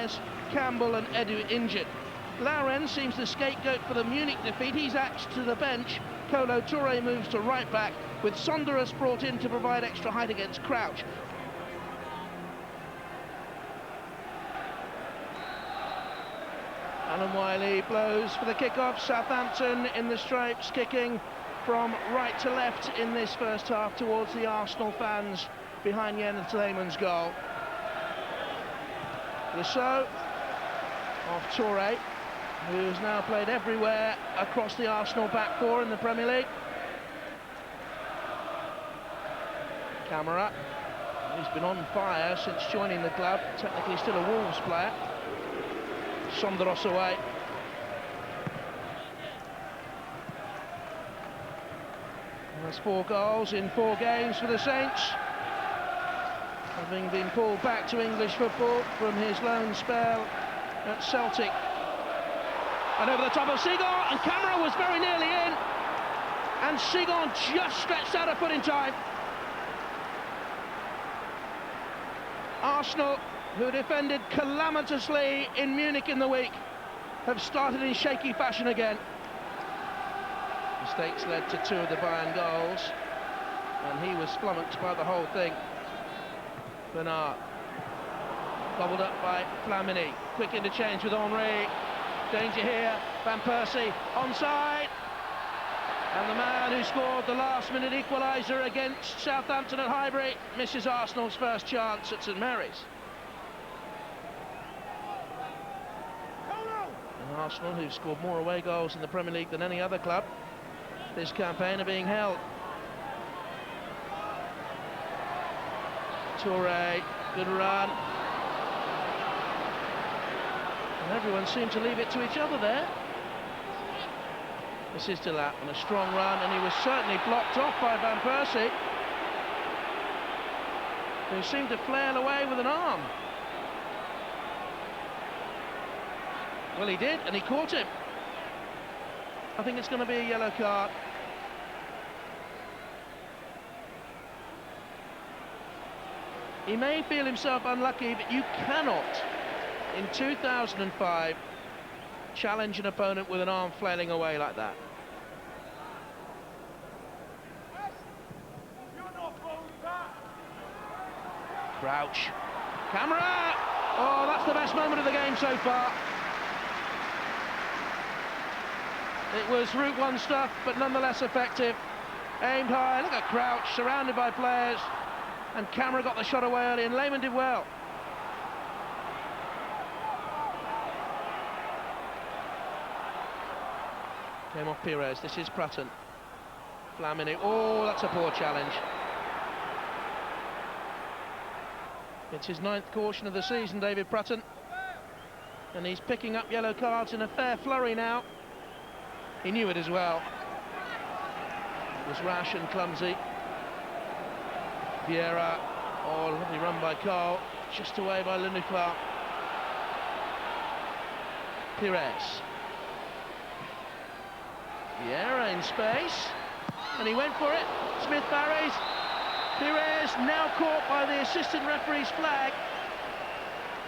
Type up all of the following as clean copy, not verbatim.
players, Campbell and Edu, injured. Lauren seems the scapegoat for the Munich defeat. He's axed to the bench. Kolo Touré moves to right back, with Sonderus brought in to provide extra height against Crouch. Alan Wiley blows for the kick-off. Southampton in the stripes, kicking from right to left in this first half towards the Arsenal fans behind Jens Lehmann's goal. Rousseau of Touré, who's now played everywhere across the Arsenal back four in the Premier League. Camara, he's been on fire since joining the club, technically still a Wolves player. Sonderos away. And that's 4 goals in 4 games for the Saints, having been pulled back to English football from his loan spell at Celtic. And over the top of Seagon, and Camara was very nearly in, and Seagon just stretched out a foot in time. Arsenal, who defended calamitously in Munich in the week, have started in shaky fashion again. Mistakes led to 2 of the Bayern goals, and he was flummoxed by the whole thing. Bernard, gobbled up by Flamini. Quick interchange with Henry. Danger here. Van Persie onside. And the man who scored the last-minute equaliser against Southampton at Highbury misses Arsenal's first chance at St Mary's. And Arsenal, who've scored more away goals in the Premier League than any other club this campaign, are being held. Touré, good run. And everyone seemed to leave it to each other there. This is Delap, and a strong run, and he was certainly blocked off by Van Persie, who seemed to flail away with an arm. Well, he did, and he caught him. I think it's going to be a yellow card. He may feel himself unlucky, but you cannot, in 2005, challenge an opponent with an arm flailing away like that. Crouch. Camara! Oh, that's the best moment of the game so far. It was Route 1 stuff, but nonetheless effective. Aimed high, look at Crouch, surrounded by players. And Camara got the shot away early, and Lehmann did well. Came off Pires. This is Prutton. Flamini. Oh, that's a poor challenge. It's his 9th caution of the season, David Prutton. And he's picking up yellow cards in a fair flurry now. He knew it as well. It was rash and clumsy. Vieira. Oh, lovely run by Carl. Just away by Lineker. Pires. Vieira in space, and he went for it. Smith Barry's. Pires now caught by the assistant referee's flag,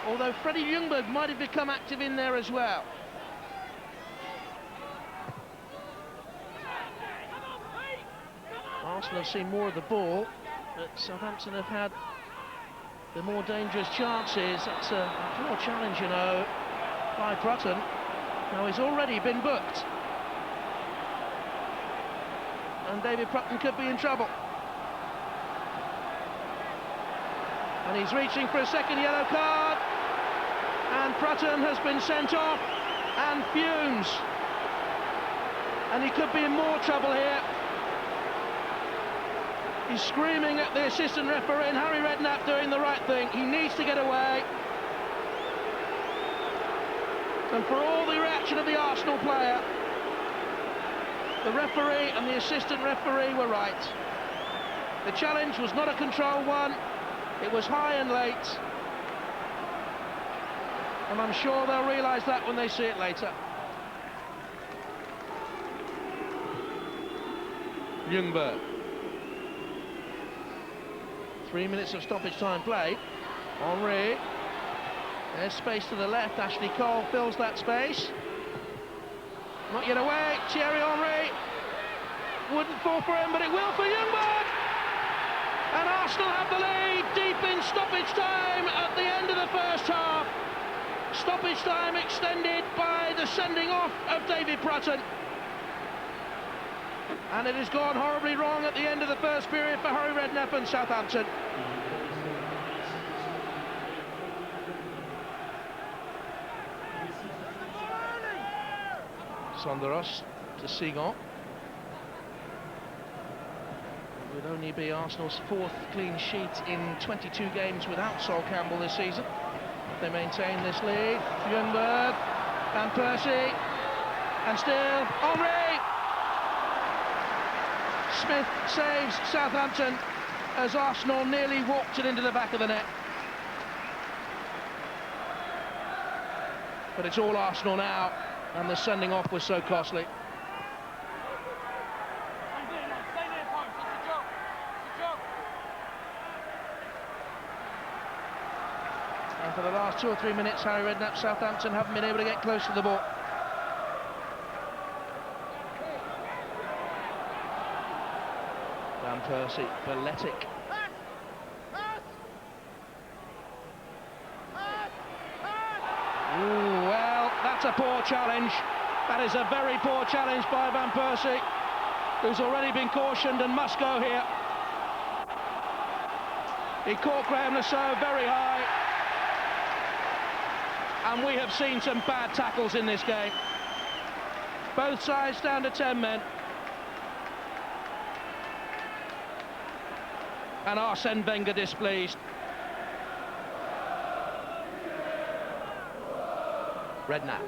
although Freddie Ljungberg might have become active in there as well. Arsenal have seen more of the ball, but Southampton have had the more dangerous chances. That's a poor challenge, you know, by Prutton. Now he's already been booked, and David Prutton could be in trouble. And he's reaching for a second yellow card, and Prutton has been sent off and fumes, and he could be in more trouble here. He's screaming at the assistant referee, and Harry Redknapp doing the right thing. He needs to get away. And for all the reaction of the Arsenal player, the referee and the assistant referee were right. The challenge was not a control one. It was high and late. And I'm sure they'll realise that when they see it later. Ljungberg. 3 minutes of stoppage time played. Henry. There's space to the left. Ashley Cole fills that space. Not yet away. Thierry Henry. Wouldn't fall for him, but it will for Ljungberg. And Arsenal have the lead deep in stoppage time at the end of the first half. Stoppage time extended by the sending off of David Prutton. And it has gone horribly wrong at the end of the first period for Harry Redknapp and Southampton. Sonderos to Sigon. It would only be Arsenal's 4th clean sheet in 22 games without Sol Campbell this season. They maintain this lead. Ljungberg, Van Persie, and still Henry. Smith saves Southampton as Arsenal nearly walked it into the back of the net. But it's all Arsenal now, and the sending off was so costly. And for the last 2 or 3 minutes, Harry Redknapp, Southampton haven't been able to get close to the ball. Van Persie, Valetic. Ooh, well, that's a poor challenge. That is a very poor challenge by Van Persie, who's already been cautioned and must go here. He caught Graham Lasso very high. And we have seen some bad tackles in this game. Both sides down to 10 men. And Arsene Wenger displeased. Redknapp.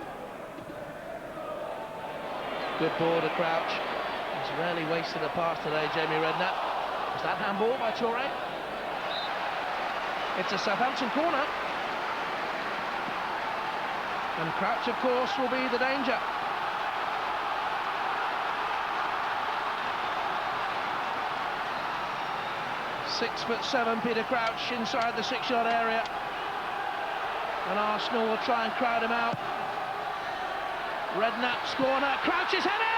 Good ball to Crouch. He's rarely wasted a pass today, Jamie Redknapp. Is that handball by Toure? It's a Southampton corner. And Crouch, of course, will be the danger. "6'7" Peter Crouch inside the 6-yard area. And Arsenal will try and crowd him out. Redknapp's corner, Crouch's header!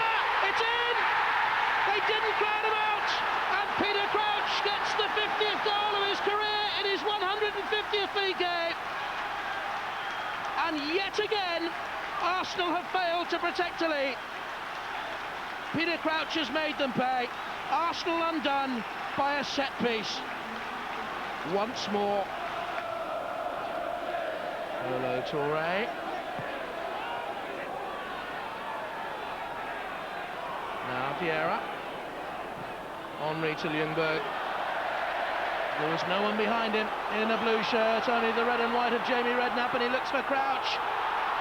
It's in! They didn't crowd him out! And Peter Crouch gets the 50th goal of his career in his 150th league game. And yet again, Arsenal have failed to protect a lead. Peter Crouch has made them pay. Arsenal undone by a set piece. Once more. Hello, Toure. Now Vieira. Henry to Ljungberg. There was no one behind him in a blue shirt, only the red and white of Jamie Redknapp, and he looks for Crouch.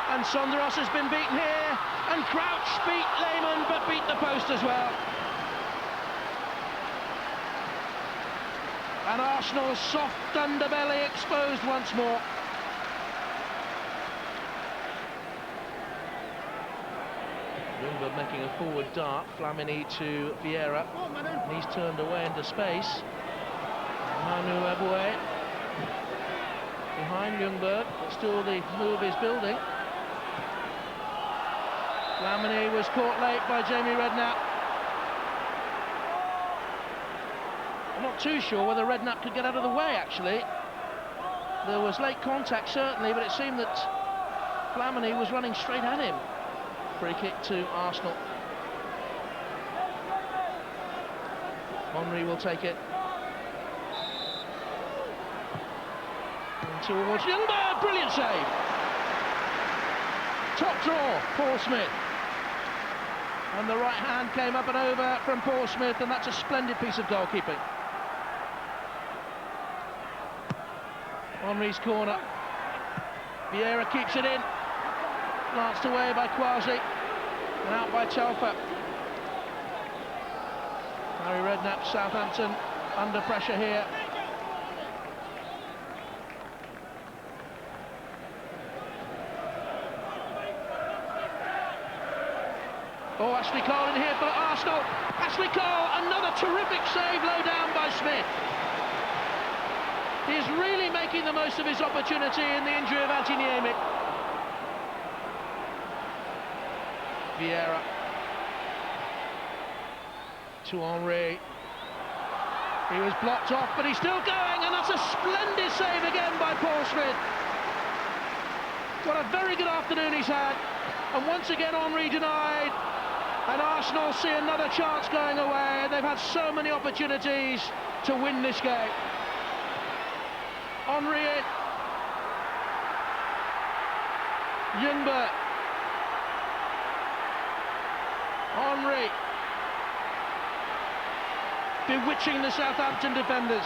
And Sonderos has been beaten here, and Crouch beat Lehmann, but beat the post as well. And Arsenal's soft underbelly exposed once more. Ljungberg making a forward dart, Flamini to Vieira. He's turned away into space. Manu Aboué behind Ljungberg, but still the move is building. Flamini was caught late by Jamie Redknapp. I'm not too sure whether Redknapp could get out of the way, actually. There was late contact, certainly, but it seemed that Flamini was running straight at him. Free kick to Arsenal. Henry will take it. Towards Ljungberg, brilliant save. Top draw, Paul Smith. And the right hand came up and over from Paul Smith, and that's a splendid piece of goalkeeping. Henry's corner. Vieira keeps it in. Glanced away by Quasi. And out by Telfer. Harry Redknapp, Southampton, under pressure here. Oh, Ashley Cole in here for Arsenal. Ashley Cole, another terrific save low down by Smith. He's really making making the most of his opportunity in the injury of Antiniemi. Vieira to Henry. He was blocked off, but he's still going, and that's a splendid save again by Paul Smith. What a very good afternoon he's had, and once again Henry denied, and Arsenal see another chance going away, and they've had so many opportunities to win this game. Henry in. Ljungberg. Henry. Bewitching the Southampton defenders.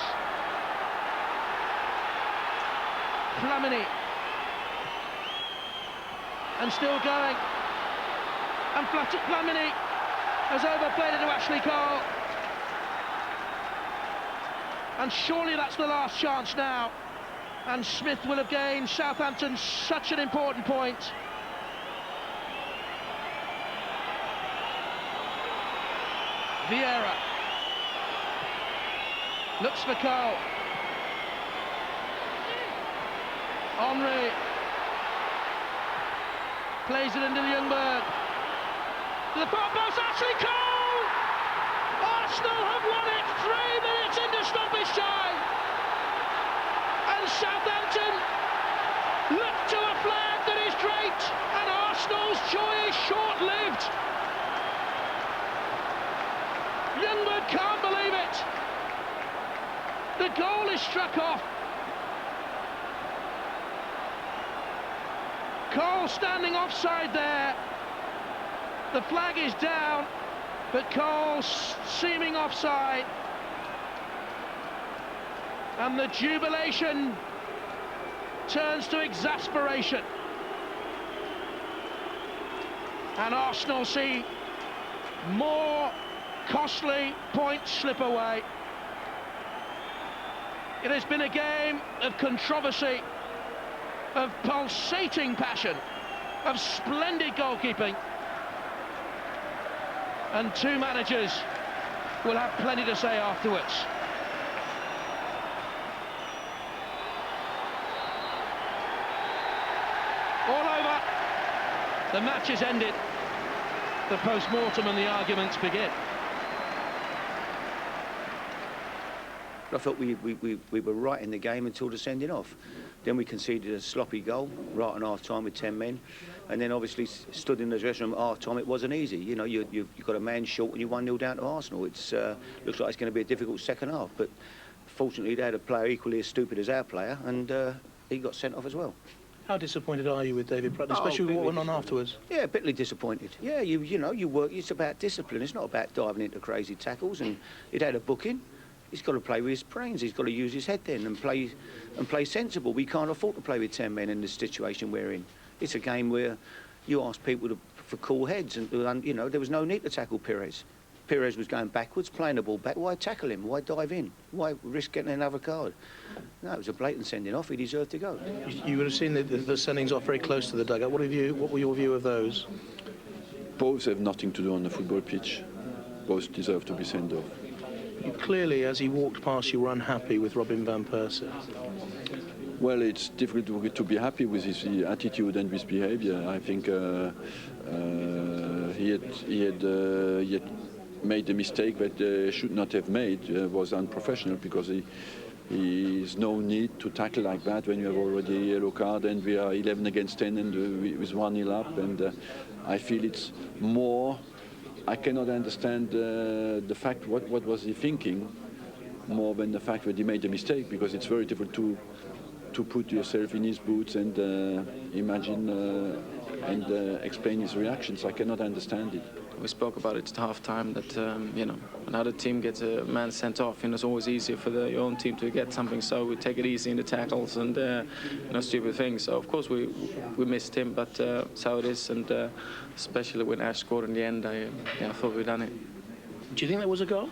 Flamini. And still going. And Flamini has overplayed it to Ashley Cole. And surely that's the last chance now. And Smith will have gained Southampton such an important point. Vieira. Looks for Cole. Henry. Plays it into Ljungberg. To the far post, Ashley Cole! Arsenal have won it 3 minutes into stoppage time. And Southampton look to a flag that is draped, and Arsenal's joy is short-lived. Ljungberg can't believe it. The goal is struck off. Cole standing offside there. The flag is down, but Cole seeming offside. And the jubilation turns to exasperation. And Arsenal see more costly points slip away. It has been a game of controversy, of pulsating passion, of splendid goalkeeping. And two managers will have plenty to say afterwards. All over. The match is ended. The post-mortem and the arguments begin. I thought we were right in the game until the sending off. Then we conceded a sloppy goal right on half-time with 10 men. And then obviously stood in the dressing room at half-time. It wasn't easy. You know, you've got a man short and you 1-0 down to Arsenal. It's looks like it's going to be a difficult second half. But fortunately, they had a player equally as stupid as our player, and he got sent off as well. How disappointed are you with David Pratt, especially with what went on afterwards? Yeah, bitterly disappointed. Yeah, you know, you work. It's about discipline. It's not about diving into crazy tackles. And he'd had a booking. He's got to play with his brains. He's got to use his head then and play sensible. We can't afford to play with 10 men in the situation we're in. It's a game where you ask people for cool heads, and you know, there was no need to tackle Perez. Perez was going backwards, playing the ball back. Why tackle him? Why dive in? Why risk getting another card? No, it was a blatant sending off. He deserved to go. You would have seen the sendings off very close to the dugout. What were your view of those? Both have nothing to do on the football pitch. Both deserve to be sent off. You clearly, as he walked past, you were unhappy with Robin van Persie. Well, it's difficult to be happy with his attitude and his behaviour. I think he had made a mistake that should not have made. Was unprofessional, because he's no need to tackle like that when you have already a yellow card and we are 11 against 10 and with 1-0 up. And I feel it's more. I cannot understand the fact what was he thinking, more than the fact that he made a mistake, because it's very difficult to put yourself in his boots and imagine and explain his reactions. I cannot understand it. We spoke about it at half-time that you know, another team gets a man sent off, and it's always easier for your own team to get something. So we take it easy in the tackles and stupid things. So of course we missed him, but that's how it is. And especially when Ash scored in the end, I thought we'd done it. Do you think that was a goal?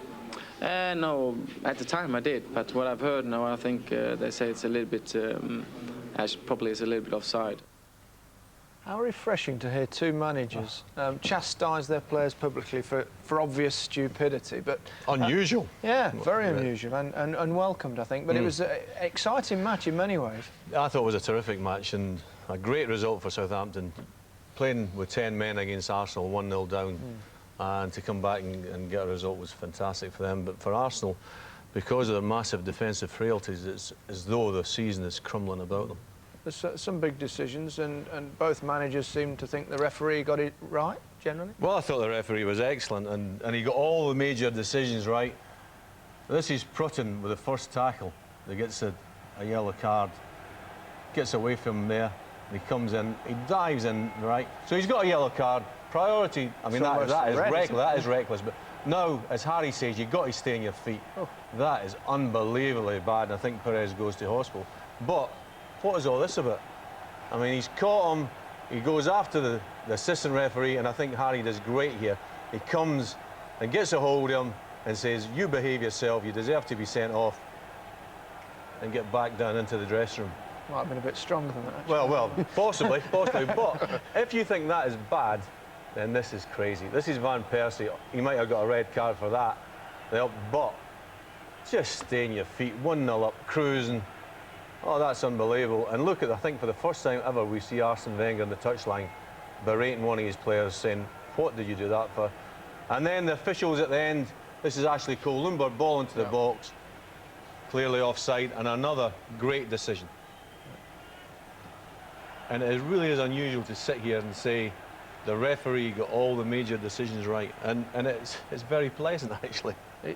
No, at the time I did, but what I've heard now, I think they say it's a little bit. Ash probably is a little bit offside. How refreshing to hear two managers chastise their players publicly for obvious stupidity, but unusual. Yeah, very unusual and welcomed, I think. But it was an exciting match in many ways. I thought it was a terrific match and a great result for Southampton. Playing with 10 men against Arsenal, 1-0 down, and to come back and get a result was fantastic for them. But for Arsenal, because of their massive defensive frailties, it's as though the season is crumbling about them. There's some big decisions, and both managers seem to think the referee got it right, generally. Well, I thought the referee was excellent, and he got all the major decisions right. This is Prutton with the first tackle that gets a yellow card, gets away from him there, and he comes in, he dives in, right? So he's got a yellow card. Priority, I mean, that is reckless, that is reckless, but now, as Harry says, you've got to stay on your feet. Oh. That is unbelievably bad, and I think Perez goes to hospital. But what is all this about? I mean, he's caught him, he goes after the assistant referee, and I think Harry does great here. He comes and gets a hold of him and says, you behave yourself, you deserve to be sent off, and get back down into the dressing room. Might have been a bit stronger than that, actually. Well, possibly, but if you think that is bad, then this is crazy. This is Van Persie. He might have got a red card for that, but just stay on your feet, 1-0 up, cruising. Oh, that's unbelievable. And look at, I think for the first time ever, we see Arsene Wenger on the touchline berating one of his players, saying, what did you do that for? And then the officials at the end, this is Ashley Cole, Lundberg ball into the box, clearly offside, and another great decision. And it really is unusual to sit here and say the referee got all the major decisions right, and it's very pleasant, actually.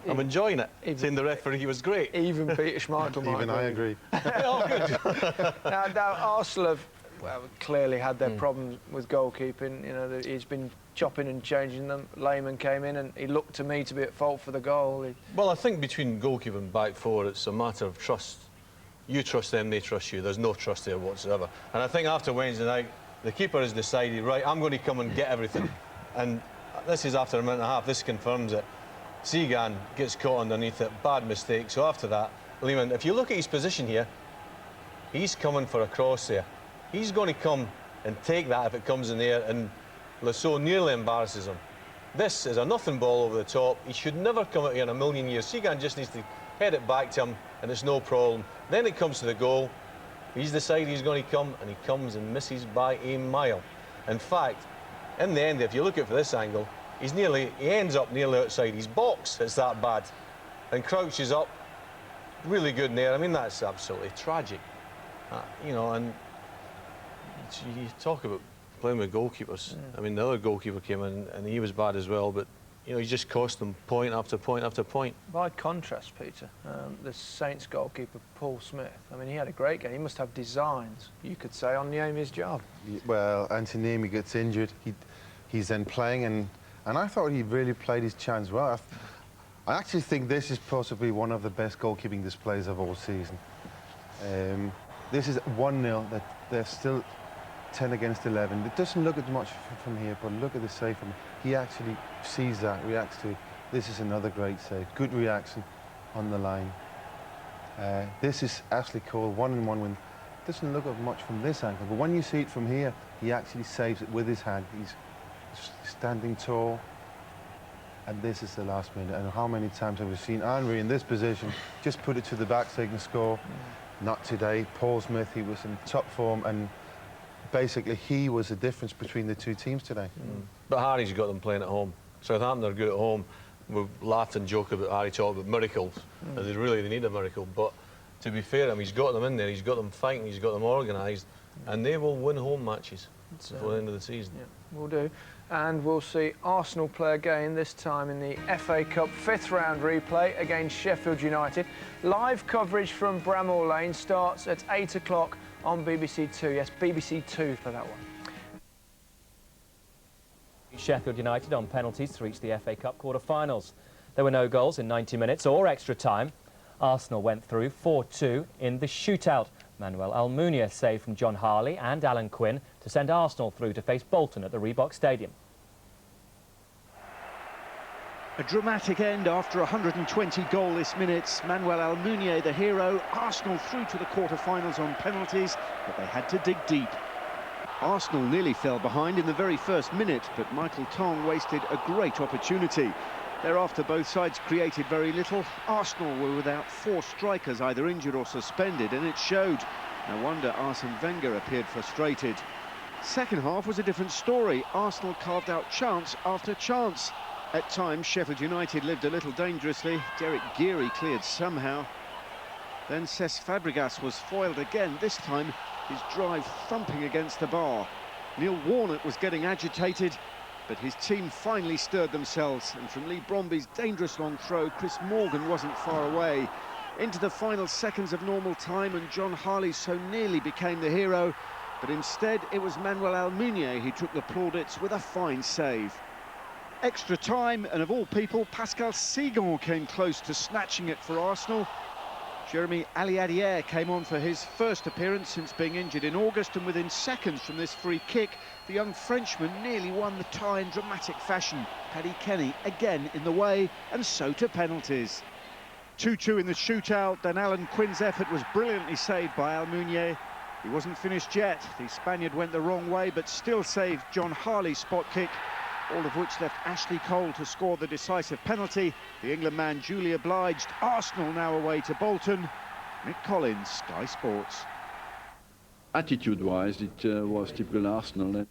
I'm enjoying it, saying the referee was great. Even Peter Schmeichel might Even I agree. Oh, good. now, Arsenal have clearly had their problems with goalkeeping. You know, he's been chopping and changing them. Lehmann came in and he looked to me to be at fault for the goal. Well, I think between goalkeeper and back four, it's a matter of trust. You trust them, they trust you. There's no trust there whatsoever. And I think after Wednesday night, the keeper has decided, right, I'm going to come and get everything. And this is after a minute and a half, this confirms it. Segan gets caught underneath it, bad mistake. So after that, Lehmann, if you look at his position here, he's coming for a cross there. He's going to come and take that if it comes in there, and Lasso nearly embarrasses him. This is a nothing ball over the top. He should never come out here in a million years. Segan just needs to head it back to him, and it's no problem. Then it comes to the goal. He's decided he's going to come, and he comes and misses by a mile. In fact, in the end, if you look at it from this angle, he ends up nearly outside his box. It's that bad. And crouches up, really good in there. I mean, that's absolutely tragic. You know, and you talk about playing with goalkeepers. I mean, the other goalkeeper came in, and he was bad as well, but you know, he just cost them point after point after point. By contrast, Peter, the Saints goalkeeper, Paul Smith, I mean, he had a great game. He must have designs, you could say, on Niemi's job. Well, Anthony Niemi gets injured. He's then playing, and I thought he really played his chance well. I actually think this is possibly one of the best goalkeeping displays of all season. This is 1-0, that they're still 10 against 11. It doesn't look as much from here, but look at the save from him. He actually sees that, reacts to it. This is another great save. Good reaction on the line. This is Ashley Cole, 1-on-1 win. Doesn't look as much from this angle, but when you see it from here, he actually saves it with his hand. He's standing tall. And this is the last minute. And how many times have we seen Henry in this position just put it to the back so he can score? Not today. Paul Smith, he was in top form, and basically he was the difference between the two teams today. But Harry's got them playing at home. Southampton are good at home. We've laughed and joked about Harry talking about miracles. And they need a miracle. But to be fair to him, he's got them in there, he's got them fighting, he's got them organised, and they will win home matches before the end of the season. Yeah, we'll do. And we'll see Arsenal play again, this time in the FA Cup 5th round replay against Sheffield United. Live coverage from Bramall Lane starts at 8 o'clock on BBC Two. Yes, BBC Two for that one. Sheffield United on penalties to reach the FA Cup quarter-finals. There were no goals in 90 minutes or extra time. Arsenal went through 4-2 in the shootout. Manuel Almunia saved from John Harley and Alan Quinn to send Arsenal through to face Bolton at the Reebok Stadium. A dramatic end after 120 goalless minutes. Manuel Almunia, the hero. Arsenal through to the quarter-finals on penalties, but they had to dig deep. Arsenal nearly fell behind in the very first minute, but Michael Tong wasted a great opportunity. Thereafter, both sides created very little. Arsenal were without 4 strikers, either injured or suspended, and it showed. No wonder Arsene Wenger appeared frustrated. Second half was a different story. Arsenal carved out chance after chance. At times, Sheffield United lived a little dangerously. Derek Geary cleared somehow. Then Cesc Fabregas was foiled again, this time his drive thumping against the bar. Neil Warnock was getting agitated, but his team finally stirred themselves, and from Lee Bromby's dangerous long throw, Chris Morgan wasn't far away. Into the final seconds of normal time, and John Harley so nearly became the hero, but instead it was Manuel Almunia who took the plaudits with a fine save. Extra time, and of all people, Pascal Sigon came close to snatching it for Arsenal. Jeremy Aliadier came on for his first appearance since being injured in August, and within seconds from this free kick, the young Frenchman nearly won the tie in dramatic fashion. Paddy Kenny again in the way, and so to penalties. 2-2 in the shootout, then Alan Quinn's effort was brilliantly saved by Almunia. He wasn't finished yet. The Spaniard went the wrong way, but still saved John Harley's spot kick, all of which left Ashley Cole to score the decisive penalty. The England man duly obliged. Arsenal now away to Bolton. Mick Collins, Sky Sports. Attitude-wise, it was typical Arsenal.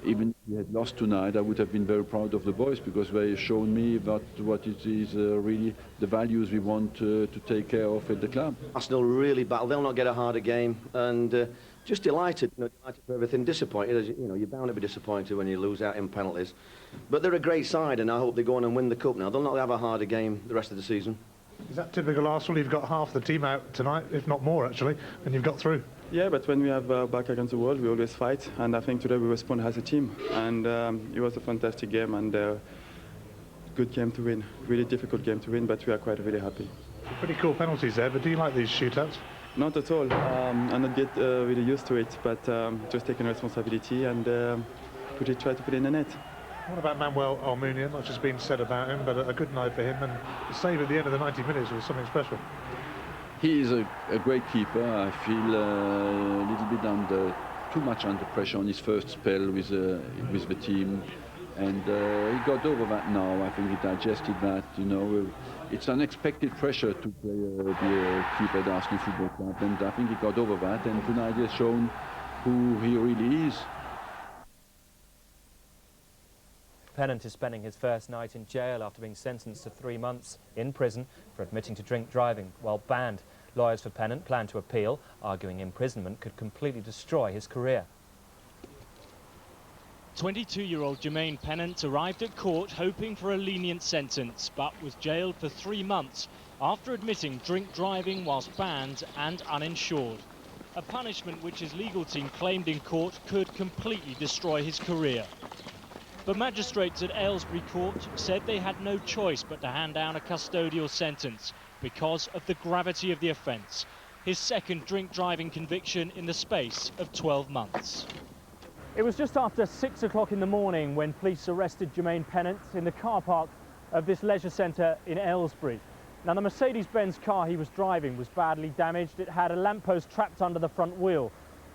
Even if we had lost tonight, I would have been very proud of the boys, because they shown me about what it is really the values we want to take care of at the club. Arsenal really battle. They'll not get a harder game, and just delighted, delighted for everything. Disappointed, as you're bound to be disappointed when you lose out in penalties. But they're a great side, and I hope they go on and win the cup now. They'll not have a harder game the rest of the season. Is that typical Arsenal? You've got half the team out tonight, if not more actually, and you've got through. Yeah, but when we have back against the wall, we always fight, and I think today we respond as a team, and it was a fantastic game and good game to win. Really difficult game to win, but we are quite really happy. Pretty cool penalties there, but do you like these shootouts? Not at all. I'm not get really used to it, but just taking responsibility and try to put it in the net. What about Manuel Almunia? Much has been said about him, but a good night for him, and the save at the end of the 90 minutes was something special. He is a great keeper. I feel a little bit too much under pressure on his first spell with the team, and he got over that now. I think he digested that. It's unexpected pressure to play the keeper at Arsenal Football Club, and I think he got over that. And tonight he has shown who he really is. Pennant is spending his first night in jail after being sentenced to 3 months in prison for admitting to drink driving while banned. Lawyers for Pennant plan to appeal, arguing imprisonment could completely destroy his career. 22-year-old Jermaine Pennant arrived at court hoping for a lenient sentence, but was jailed for 3 months after admitting drink driving whilst banned and uninsured. A punishment which his legal team claimed in court could completely destroy his career. But magistrates at Aylesbury Court said they had no choice but to hand down a custodial sentence because of the gravity of the offence. His second drink driving conviction in the space of 12 months. It was just after 6 o'clock in the morning when police arrested Jermaine Pennant in the car park of this leisure centre in Aylesbury. Now, the Mercedes-Benz car he was driving was badly damaged. It had a lamppost trapped under the front wheel.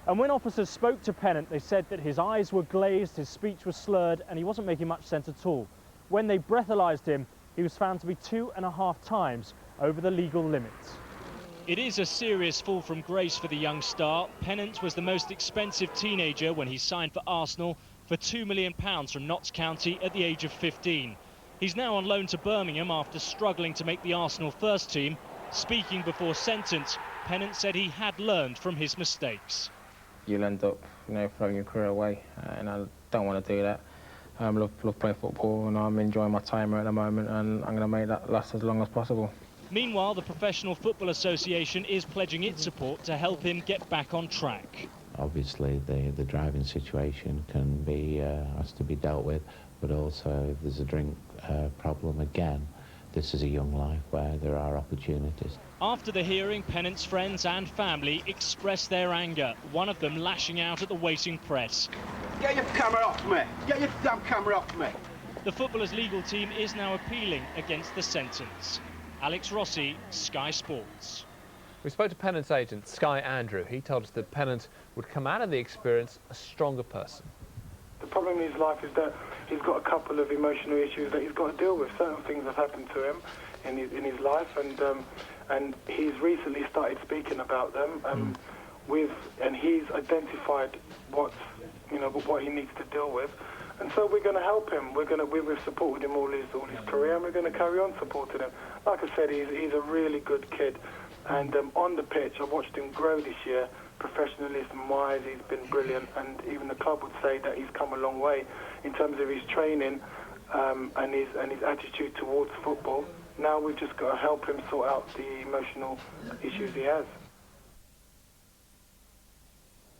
And when officers spoke to Pennant, they said that his eyes were glazed, his speech was slurred, and he wasn't making much sense at all. When they breathalyzed him, he was found to be 2.5 times over the legal limits. It is a serious fall from grace for the young star. Pennant was the most expensive teenager when he signed for Arsenal for £2 million from Notts County at the age of 15. He's now on loan to Birmingham after struggling to make the Arsenal first team. Speaking before sentence, Pennant said he had learned from his mistakes. You'll end up, throwing your career away, and I don't want to do that. I love playing football, and I'm enjoying my time here at the moment, and I'm going to make that last as long as possible. Meanwhile, the Professional Football Association is pledging its support to help him get back on track. Obviously, the driving situation can be has to be dealt with, but also if there's a drink problem again, this is a young life where there are opportunities. After the hearing, Pennant's friends and family expressed their anger, one of them lashing out at the waiting press. Get your camera off me! Get your damn camera off me! The footballer's legal team is now appealing against the sentence. Alex Rossi, Sky Sports. We spoke to Pennant's agent, Sky Andrew. He told us that Pennant would come out of the experience a stronger person. The problem in his life is that he's got a couple of emotional issues that he's got to deal with. Certain things have happened to him in his life, and he's recently started speaking about them. And he's identified what he needs to deal with, and so we're going to help him. We've supported him all his career, and we're going to carry on supporting him. Like I said, he's a really good kid, and on the pitch, I watched him grow this year. Professionalism-wise, he's been brilliant, and even the club would say that he's come a long way in terms of his training and his attitude towards football. Now we've just got to help him sort out the emotional issues he has.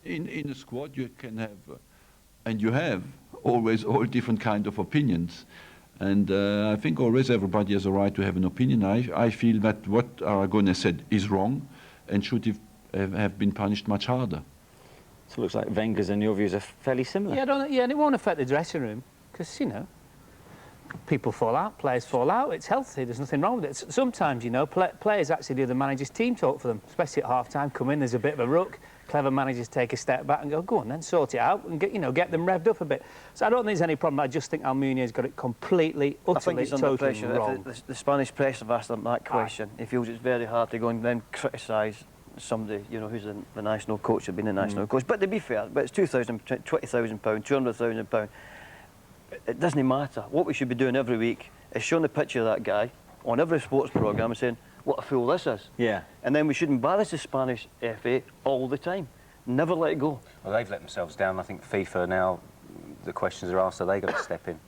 In a squad you can have, and you have, always all different kind of opinions. And I think always everybody has a right to have an opinion. I feel that what Aragonés said is wrong and should have been punished much harder. So it looks like Wenger's and your views are fairly similar. Yeah, and it won't affect the dressing room, because, you know, people fall out, players fall out, it's healthy, there's nothing wrong with it. Sometimes, you know, players actually do the manager's team talk for them, especially at half-time, come in, there's a bit of a ruck, clever managers take a step back and go on then, sort it out, and get them revved up a bit. So I don't think there's any problem, I just think Almunia's got it completely, utterly, totally wrong. The Spanish press have asked him that question. He feels it's very hard to go and then criticise somebody, you know, who's the national coach, or been the national coach. But to be fair, but it's £20,000, £200,000. It doesn't matter. What we should be doing every week is showing the picture of that guy on every sports programme and saying, what a fool this is. Yeah. And then we should embarrass the Spanish FA all the time. Never let it go. Well, they've let themselves down. I think FIFA now, the questions are asked, so they've got to step in.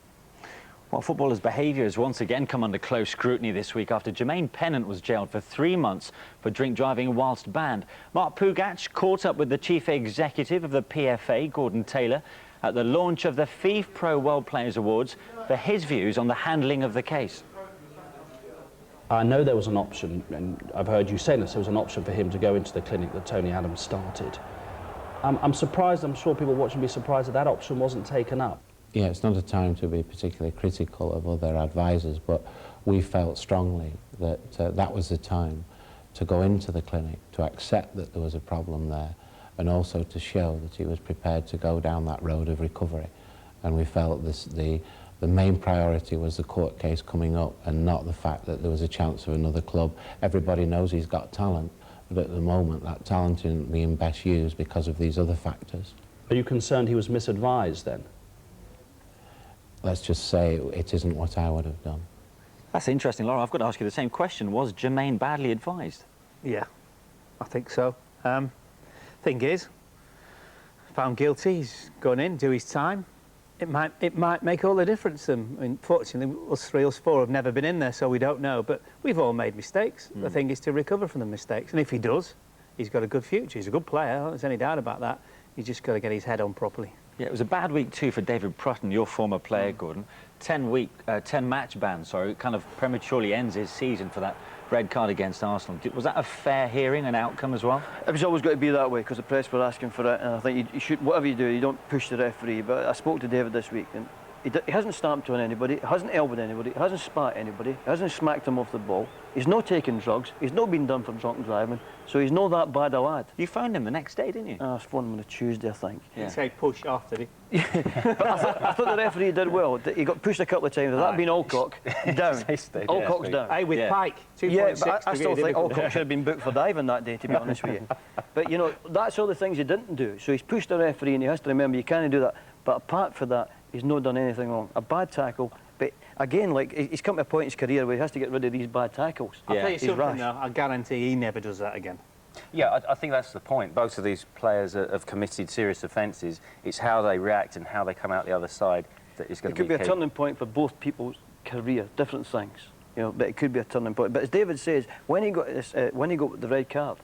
Well, footballers' behaviour has once again come under close scrutiny this week after Jermaine Pennant was jailed for 3 months for drink driving whilst banned. Mark Pugac caught up with the chief executive of the PFA, Gordon Taylor, at the launch of the FIFA Pro World Players Awards for his views on the handling of the case. I know there was an option, and I've heard you say this, there was an option for him to go into the clinic that Tony Adams started. I'm surprised, I'm sure people watching be surprised that that option wasn't taken up. Yeah, it's not a time to be particularly critical of other advisors, but we felt strongly that that was the time to go into the clinic, to accept that there was a problem there, and also to show that he was prepared to go down that road of recovery. And we felt the main priority was the court case coming up, and not the fact that there was a chance of another club. Everybody knows he's got talent, but at the moment that talent isn't being best used because of these other factors. Are you concerned he was misadvised then? Let's just say it isn't what I would have done. That's interesting, Laura. I've got to ask you the same question. Was Jermaine badly advised? Yeah, I think so. Thing is, found guilty, he's gone in, do his time. It might make all the difference. I mean, fortunately, us three, us four have never been in there, so we don't know. But we've all made mistakes. The thing is to recover from the mistakes. And if he does, he's got a good future. He's a good player, there's any doubt about that. He's just got to get his head on properly. Yeah, it was a bad week too for David Prutton, your former player, Gordon. 10-match ban, sorry. It kind of prematurely ends his season for that red card against Arsenal. Was that a fair hearing and outcome as well? It was always got to be that way because the press were asking for it, and I think you should, whatever you do, you don't push the referee. But I spoke to David this week, and he hasn't stamped on anybody, he hasn't elbowed anybody, he hasn't spat anybody, he hasn't smacked him off the ball. He's not taking drugs, he's not been done for drunken driving, so he's not that bad a lad. You phoned him the next day, didn't you? I phoned him on a Tuesday, I think. Yeah. He said push off, did he? But I thought the referee did well. He got pushed a couple of times. Had that been Alcock, down. Alcock's down. Hey, with Pike, 2.6. Yeah, but I still think Alcock should have been booked for diving that day, to be honest with you. But, you know, that's all the things he didn't do. So he's pushed the referee, and he has to remember you can't do that. But apart from that, he's not done anything wrong. A bad tackle, but again, like, he's come to a point in his career where he has to get rid of these bad tackles. I'll tell you something, though, I guarantee he never does that again. Yeah, I think that's the point. Both of these players have committed serious offences. It's how they react and how they come out the other side that is going to be key. It could be a turning point for both people's career, different things, you know, but it could be a turning point. But as David says, when he got the red card,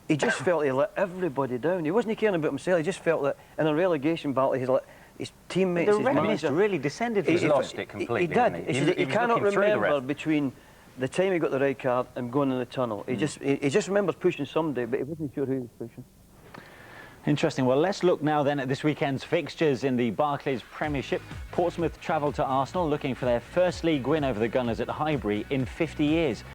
he just felt he let everybody down. He wasn't caring about himself, he just felt that in a relegation battle, he's let his teammates, the his red manager... mist really descended. He lost it completely, He did. didn't He cannot remember between the time he got the red card and going in the tunnel. He just remembers pushing somebody, but he wasn't sure who he was pushing. Interesting. Well, let's look now then at this weekend's fixtures in the Barclays Premiership. Portsmouth travel to Arsenal looking for their first league win over the Gunners at Highbury in 50 years.